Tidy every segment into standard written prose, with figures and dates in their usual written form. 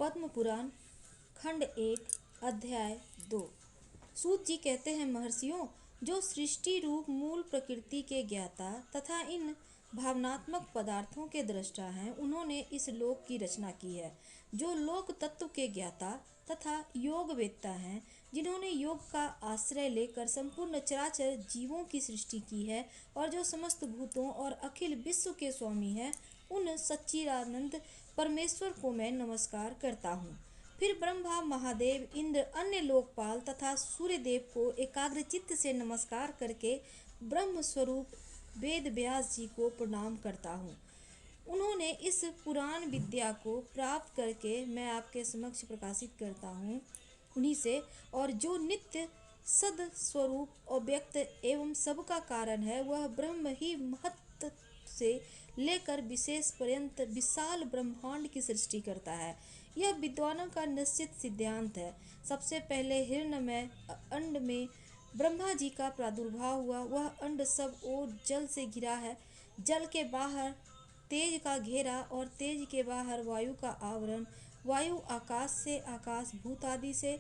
पद्म पुराण खंड 1 अध्याय 2। सूत जी कहते हैं, महर्षियों, जो सृष्टि रूप मूल प्रकृति के ज्ञाता तथा इन भावनात्मक पदार्थों के दृष्टा हैं, उन्होंने इस लोक की रचना की है। जो लोक तत्व के ज्ञाता तथा योग वेत्ता हैं, जिन्होंने योग का आश्रय लेकर संपूर्ण चराचर जीवों की सृष्टि की है और जो समस्त भूतों और अखिल विश्व के स्वामी हैं, उन सच्चिदानंद परमेश्वर को मैं नमस्कार करता हूँ। फिर ब्रह्मा, महादेव, इंद्र, अन्य लोकपाल तथा सूर्यदेव को एकाग्र चित्त से नमस्कार करके ब्रह्म स्वरूप वेद व्यास जी को प्रणाम करता हूँ। उन्होंने इस पुराण विद्या को प्राप्त करके मैं आपके समक्ष प्रकाशित करता हूँ उन्हीं से, और जो नित्य सद स्वरूप अव्यक्त एवं सबका कारण है, वह ब्रह्म ही महत्व से लेकर विशेष पर्यंत विशाल ब्रह्मांड की सृष्टि करता है। यह विद्वानों का निश्चित सिद्धांत है। सबसे पहले हिरण्मय अंड में ब्रह्मा जी का प्रादुर्भाव हुआ। वह अंड सब ओर जल से घिरा है। जल के बाहर तेज का घेरा और तेज के बाहर वायु का आवरण। वायु आकाश से आकाश भूत आदि से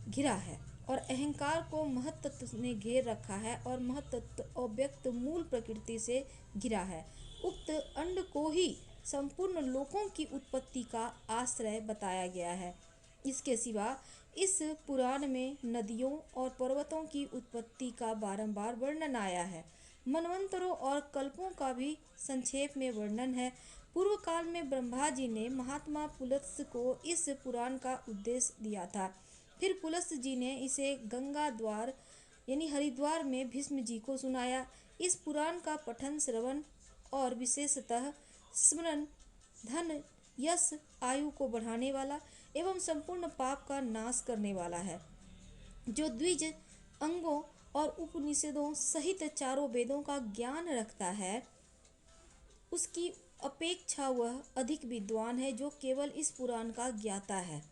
घिरा है और अहंकार को महत्त्व ने घेर रखा है और महत्त्व अव्यक्त मूल प्रकृति से घिरा है। उक्त अंड को ही संपूर्ण लोकों की उत्पत्ति का आश्रय बताया गया है। इसके सिवा इस पुराण में नदियों और पर्वतों की उत्पत्ति का बारंबार वर्णन आया है। मनवंतरों और कल्पों का भी संक्षेप में वर्णन है। पूर्व काल में ब्रह्मा जी ने महात्मा पुलत्स्य को इस पुराण का उद्देश्य दिया था। फिर पुलत्स्य जी ने इसे गंगा द्वार यानी हरिद्वार में भीष्म जी को सुनाया। इस पुराण का पठन, श्रवण और विशेषतः स्मरण धन, यश, आयु को बढ़ाने वाला एवं संपूर्ण पाप का नाश करने वाला है। जो द्विज अंगों और उपनिषदों सहित चारों वेदों का ज्ञान रखता है, उसकी अपेक्षा वह अधिक विद्वान है जो केवल इस पुराण का ज्ञाता है।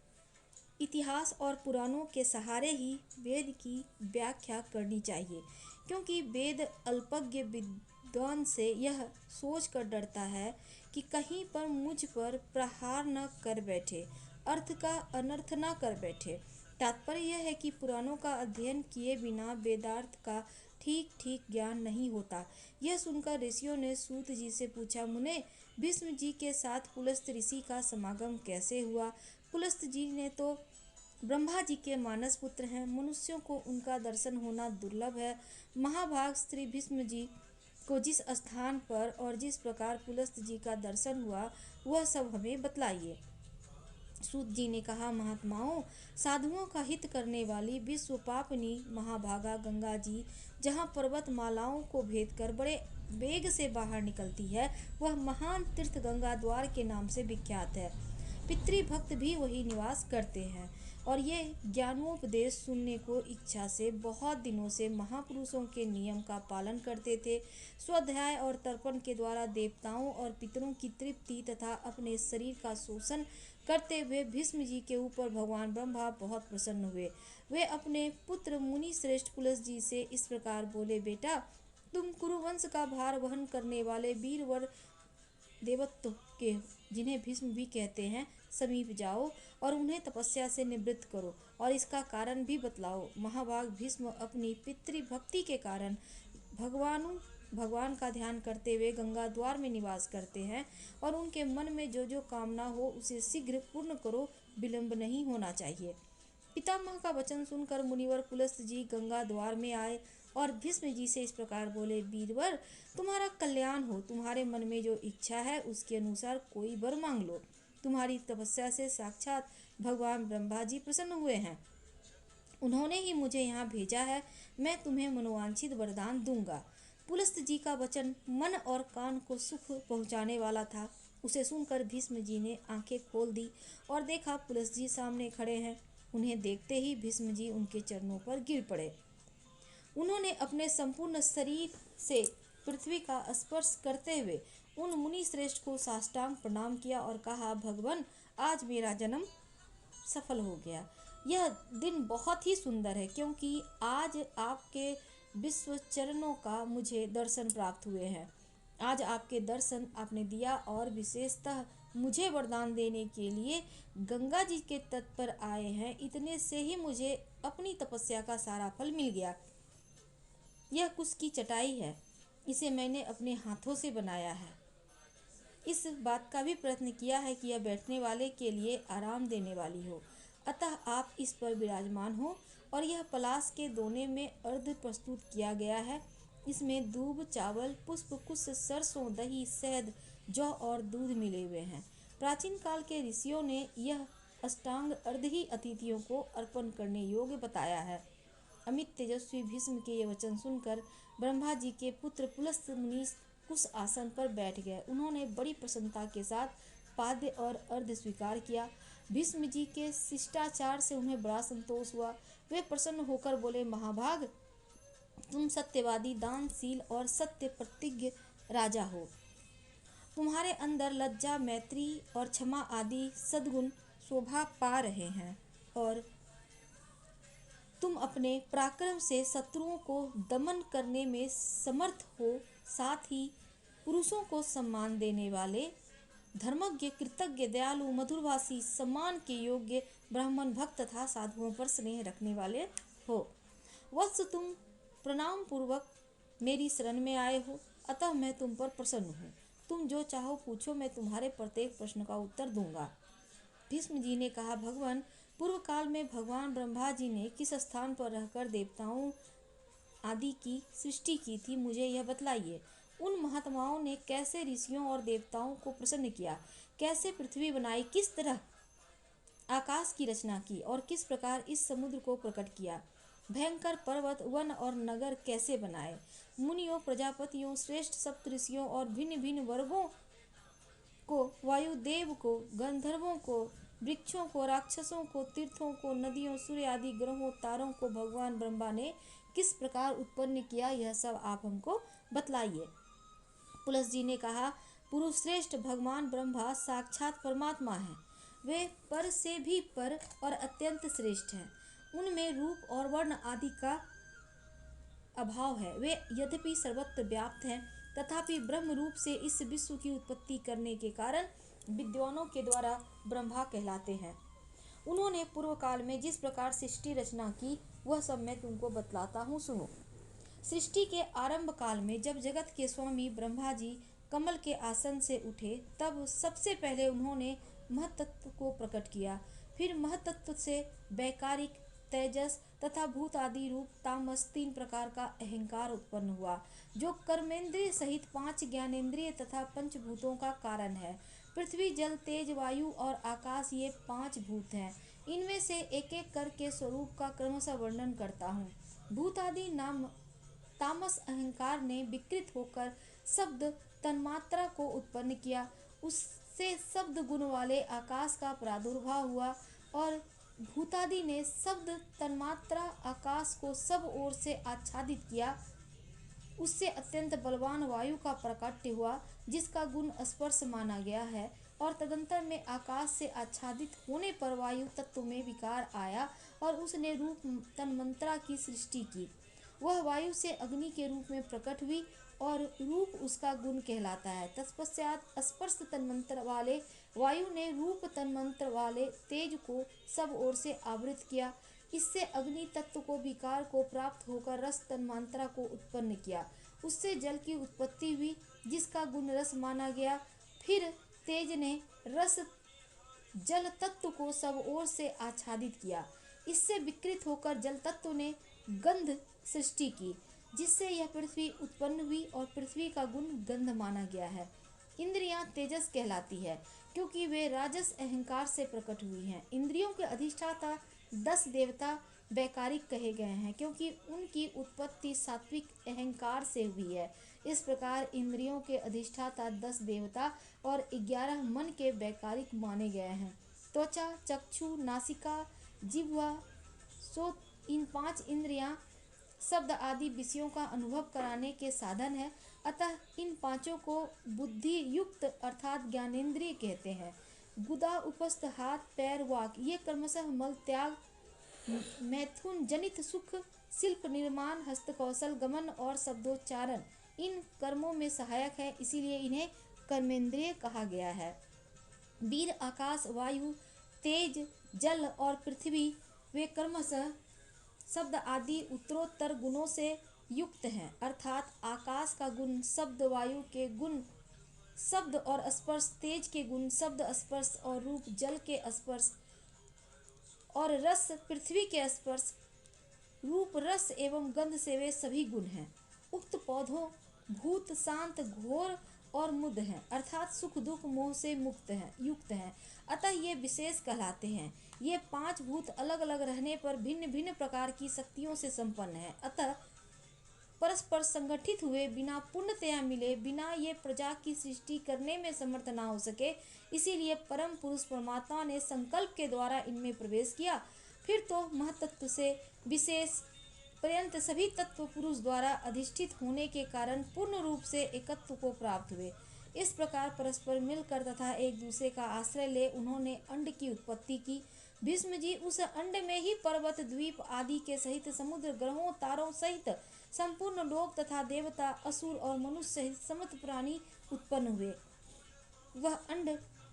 इतिहास और पुराणों के सहारे ही वेद की व्याख्या करनी चाहिए, क्योंकि वेद अल्पज्ञ विद्वान से यह सोच कर डरता है कि कहीं पर मुझ पर प्रहार न कर बैठे, अर्थ का अनर्थ न कर बैठे। तात्पर्य यह है कि पुराणों का अध्ययन किए बिना वेदार्थ का ठीक ठीक ज्ञान नहीं होता। यह सुनकर ऋषियों ने सूत जी से पूछा, मुने, भीष्म जी के साथ पुलस्त्य ऋषि का समागम कैसे हुआ? पुलस्त्य जी ने तो ब्रह्मा जी के मानस पुत्र हैं। मनुष्यों को उनका दर्शन होना दुर्लभ है। महाभाग श्री भीष्म जी को जिस स्थान पर और जिस प्रकार पुलस्त्य जी का दर्शन हुआ, वह सब हमें बतलाइए। सूत जी ने कहा, महात्माओं, साधुओं का हित करने वाली विश्व पापनी महाभागा गंगा जी जहाँ पर्वत मालाओं को भेद कर बड़े वेग से बाहर निकलती है, वह महान तीर्थ गंगा द्वार के नाम से विख्यात है। पितृभक्त भी वही निवास करते हैं और ये ज्ञानोपदेश सुनने को इच्छा से बहुत दिनों से महापुरुषों के नियम का पालन करते थे। स्वाध्याय और तर्पण के द्वारा देवताओं और पितरों की तृप्ति तथा अपने शरीर का शोषण करते हुए भीष्म जी के ऊपर भगवान ब्रह्मा बहुत प्रसन्न हुए। वे अपने पुत्र मुनि श्रेष्ठ पुलस्त्य जी से इस प्रकार बोले, बेटा, तुम कुरुवंश का भार वहन करने वाले वीरवर देवत्व के, जिन्हें भीष्म भी कहते हैं, समीप जाओ और उन्हें तपस्या से निवृत्त करो और इसका कारण भी बतलाओ। महाभाग भीष्म अपनी पितृभक्ति के कारण भगवान का ध्यान करते हुए गंगा द्वार में निवास करते हैं और उनके मन में जो जो कामना हो उसे शीघ्र पूर्ण करो, विलंब नहीं होना चाहिए। पितामह का वचन सुनकर मुनिवर पुलस्त्य जी गंगा द्वार में आए और भीष्म जी से इस प्रकार बोले, वीरवर, तुम्हारा कल्याण हो। तुम्हारे मन में जो इच्छा है उसके अनुसार कोई वर मांग लो। तुम्हारी तपस्या से साक्षात भगवान ब्रह्मा जी प्रसन्न हुए हैं। उन्होंने ही मुझे यहाँ भेजा है। मैं तुम्हें मनोवांछित वरदान दूंगा। पुलस्त्य जी का वचन मन और कान को सुख पहुँचाने वाला था। उसे सुनकर भीष्म जी ने आंखें खोल दी और देखा पुलस्त्य जी सामने खड़े हैं। उन्हें देखते ही भीष्म जी उनके चरणों पर गिर पड़े। उन्होंने अपने संपूर्ण शरीर से पृथ्वी का स्पर्श करते हुए उन मुनि श्रेष्ठ को साष्टांग प्रणाम किया और कहा, भगवान, आज मेरा जन्म सफल हो गया। यह दिन बहुत ही सुंदर है, क्योंकि आज आपके विश्व चरणों का मुझे दर्शन प्राप्त हुए हैं। आज आपके दर्शन आपने दिया और विशेषतः मुझे वरदान देने के लिए गंगा जी के तट पर आए हैं। इतने से ही मुझे अपनी तपस्या का सारा फल मिल गया। यह कुश की चटाई है, इसे मैंने अपने हाथों से बनाया है। इस बात का भी प्रयत्न किया है कि यह बैठने वाले के लिए आराम देने वाली हो, अतः आप इस पर विराजमान हो। और यह पलाश के दोने में अर्ध प्रस्तुत किया गया है। इसमें दूब, चावल, पुष्प, कुश, सरसों, दही, शहद, जौ और दूध मिले हुए हैं। प्राचीन काल के ऋषियों ने यह अष्टांग अर्घ ही अतिथियों को अर्पण करने योग्य बताया है। अमित तेजस्वी भीष्म के ये वचन सुनकर ब्रह्मा जी के पुत्र पुलस्त्य मुनि कुश आसन पर बैठ गए। उन्होंने बड़ी प्रसन्नता के साथ पाद्य और अर्घ्य स्वीकार किया। भीष्म जी के शिष्टाचार से उन्हें बड़ा संतोष हुआ। वे प्रसन्न होकर बोले, महाभाग, तुम सत्यवादी, दानशील और सत्य प्रतिज्ञ राजा हो। तुम्हारे अंदर लज्जा, मैत्री और क्षमा आदि सद्गुण शोभा पा रहे हैं और तुम अपने पराक्रम से शत्रुओं को दमन करने में समर्थ हो। साथ ही पुरुषों को सम्मान देने वाले, धर्मज्ञ, कृतज्ञ, दयालु, मधुरभाषी, सम्मान के योग्य, ब्राह्मण, भक्त तथा साधुओं पर स्नेह रखने वाले हो। वत्स, तुम प्रणाम पूर्वक मेरी शरण में आए हो, अतः मैं तुम पर प्रसन्न हूँ। तुम जो चाहो पूछो, मैं तुम्हारे प्रत्येक प्रश्न का उत्तर दूंगा। भीष्म जी ने कहा, भगवान, पूर्व काल में भगवान ब्रह्मा जी ने किस स्थान पर रहकर देवताओं आदि की सृष्टि की थी, मुझे यह बतलाइए। उन महात्माओं ने कैसे ऋषियों और देवताओं को प्रसन्न किया, कैसे पृथ्वी बनाई, किस तरह आकाश की रचना की और किस प्रकार इस समुद्र को प्रकट किया, भयंकर पर्वत, वन और नगर कैसे बनाए। मुनियों, प्रजापतियों, श्रेष्ठ सप्तऋषियों और भिन्न भिन्न वर्गों को, वायुदेव को, गंधर्वों को, वृक्षों को, राक्षसों को, तीर्थों को, नदियों, सूर्य आदि ग्रहों, तारों को भगवान ब्रह्मा ने किस प्रकार उत्पन्न किया, यह सब आप हमको बतलाइए। पुलस्त जी ने कहा, पुरुष श्रेष्ठ भगवान ब्रह्मा साक्षात परमात्मा हैं। वे पर से भी पर और अत्यंत श्रेष्ठ हैं। उनमें रूप और वर्ण आदि का अभाव है। वे यद्यपि सर्वत्र व्याप्त हैं, तथापि ब्रह्म रूप से इस विश्व की उत्पत्ति करने के कारण विद्वानों के द्वारा ब्रह्मा कहलाते हैं। उन्होंने पूर्व काल में जिस प्रकार सृष्टि रचना की, वह सब मैं तुमको बतलाता हूँ, सुनो। सृष्टि के आरंभ काल में जब जगत के स्वामी ब्रह्मा जी कमल के आसन से उठे, तब सबसे पहले उन्होंने महतत्व को प्रकट किया। फिर महतत्व से वैकारिक, तेजस तथा भूत आदि रूप, तामस, 3 प्रकार का अहंकार उत्पन्न हुआ, जो कर्मेंद्रिय सहित 5 ज्ञानेंद्रिय तथा पंचभूतों का कारण है। पृथ्वी, जल, तेज, वायु और आकाश, ये 5 भूत हैं। इनमें से एक एक करके स्वरूप का क्रमशः वर्णन करता हूँ। भूत आदि नाम तामस अहंकार ने विकृत होकर शब्द तन्मात्रा को उत्पन्न किया। उससे शब्द गुण वाले आकाश का प्रादुर्भाव हुआ और भूतादि ने शब्द तन्मात्रा आकाश को सब ओर से आच्छादित किया। उससे अत्यंत बलवान वायु का प्रकट्य हुआ, जिसका गुण स्पर्श माना गया है। और तदंतर में आकाश से आच्छादित होने पर वायु तत्व में विकार आया और उसने रूप तन्मात्रा की सृष्टि की। वह वायु से अग्नि के रूप में प्रकट हुई और रूप उसका गुण कहलाता है। तत्पश्चात स्पर्श तन्मात्रा वाले वायु ने रूप तन्मात्रा वाले तेज को सब ओर से आवृत किया। इससे अग्नि तत्व को विकार को प्राप्त होकर रस तन्मात्रा को उत्पन्न किया। उससे जल की उत्पत्ति हुई, जिसका गुण रस माना गया। फिर तेज ने रस जल तत्व को सब ओर से आच्छादित किया। इससे विकृत होकर जल तत्व ने गंध सृष्टि की, जिससे यह पृथ्वी उत्पन्न हुई और पृथ्वी का गुण गंध माना गया है। इंद्रियां तेजस कहलाती है, क्योंकि वे राजस अहंकार से प्रकट हुई हैं। इंद्रियों के अधिष्ठाता 10 देवता वैकारिक कहे गए हैं, क्योंकि उनकी उत्पत्ति सात्विक अहंकार से हुई है। इस प्रकार इंद्रियों के अधिष्ठाता 10 देवता और 11 मन के वैकारिक माने गए हैं। त्वचा, चक्षु, नासिका, जिह्वा, सो इन 5 इंद्रियां शब्द आदि विषयों का अनुभव कराने के साधन है। अतः इन 5 को बुद्धि युक्त अर्थात ज्ञानेंद्रिय कहते हैं। गुदा, उपस्थ, हाथ, पैर, वाक, ये क्रमशः मल त्याग, मैथुन जनित सुख, शिल्प निर्माण, हस्तकौशल, गमन और शब्दोच्चारण इन कर्मों में सहायक है, इसीलिए इन्हें कर्मेंद्रिय कहा गया है। वीर, आकाश, वायु, तेज, जल और पृथ्वी वे क्रमशः शब्द आदि उत्तरोत्तर गुणों से युक्त हैं। अर्थात आकाश का गुण शब्द, वायु के गुण शब्द और स्पर्श, तेज के गुण शब्द, स्पर्श और रूप, जल के स्पर्श और रस, पृथ्वी के स्पर्श, रूप, रस एवं गंध से वे सभी गुण हैं। उक्त पौधों भूत, शांत, घोर और मुद हैं, अर्थात सुख दुख मोह से युक्त हैं। अतः ये विशेष कहलाते हैं। ये 5 भूत अलग अलग रहने पर भिन्न भिन्न प्रकार की शक्तियों से संपन्न हैं। अतः परस्पर संगठित हुए, बिना पूर्णतया मिले, बिना ये प्रजा की सृष्टि करने में समर्थ ना हो सके। इसीलिए परम पुरुष परमात्मा ने संकल्प के द्वारा इनमें प्रवेश किया। फिर तो महतत्व से विशेष पर्यंत सभी तत्व पुरुष द्वारा अधिष्ठित होने के कारण पूर्ण रूप से एकत्व को प्राप्त हुए। इस प्रकार परस्पर मिलकर तथा एक दूसरे का आश्रय ले उन्होंने अंड की उत्पत्ति की। भीष्म जी उस अंड में ही पर्वत, द्वीप आदि के सहित समुद्र, ग्रहों, तारों सहित संपूर्ण लोक तथा देवता, असुर और मनुष्य सहित समस्त प्राणी उत्पन्न हुए। वह अंड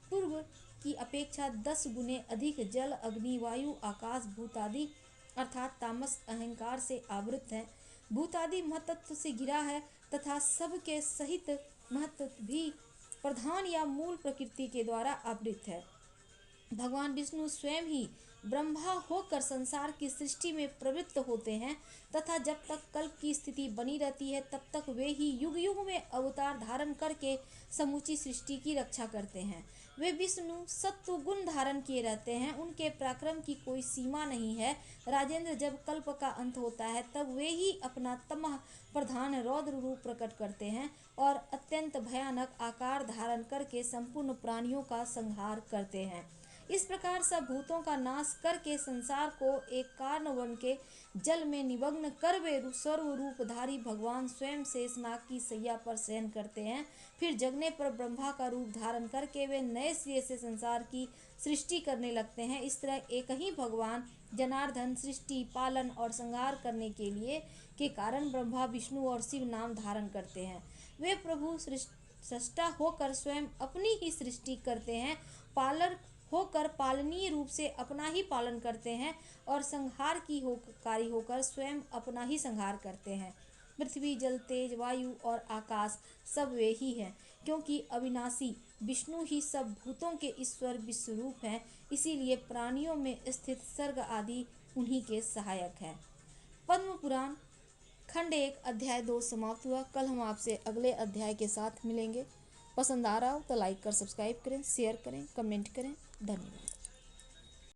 पूर्व की अपेक्षा 10 गुने अधिक जल, अग्नि, वायु, आकाश, भूतादि अर्थात तामस अहंकार से आवृत है। भूतादि महतत्व से घिरा है तथा सबके सहित महतत्व भी प्रधान या मूल प्रकृति के द्वारा आवृत है। भगवान विष्णु स्वयं ही ब्रह्मा होकर संसार की सृष्टि में प्रवृत्त होते हैं तथा जब तक कल्प की स्थिति बनी रहती है तब तक वे ही युग युग में अवतार धारण करके समूची सृष्टि की रक्षा करते हैं। वे विष्णु सत्व गुण धारण किए रहते हैं, उनके पराक्रम की कोई सीमा नहीं है। राजेंद्र, जब कल्प का अंत होता है तब वे ही अपना तमः प्रधान रौद्र रूप प्रकट करते हैं और अत्यंत भयानक आकार धारण करके संपूर्ण प्राणियों का संहार करते हैं। इस प्रकार सब भूतों का नाश करके संसार को एक कारण बन के जल में निमग्न कर वे सर्वरूपधारी भगवान स्वयं शेषनाग की सैया पर शयन करते हैं। फिर जगने पर ब्रह्मा का रूप धारण करके वे नए सिरे से संसार की सृष्टि करने लगते हैं। इस तरह एक ही भगवान जनार्दन सृष्टि, पालन और संहार करने के कारण ब्रह्मा, विष्णु और शिव नाम धारण करते हैं। वे प्रभु सृष्टा होकर स्वयं अपनी ही सृष्टि करते हैं, पालक होकर पालनीय रूप से अपना ही पालन करते हैं और संहार की कारी होकर स्वयं अपना ही संहार करते हैं। पृथ्वी, जल, तेज, वायु और आकाश सब वे ही हैं, क्योंकि अविनाशी विष्णु ही सब भूतों के ईश्वर विश्वरूप हैं। इसीलिए प्राणियों में स्थित सर्ग आदि उन्हीं के सहायक हैं। पद्म पुराण खंड 1 अध्याय 2 समाप्त हुआ। कल हम आपसे अगले अध्याय के साथ मिलेंगे। पसंद आ रहा हो तो लाइक कर सब्सक्राइब करें, शेयर करें, कमेंट करें। धन्यवाद।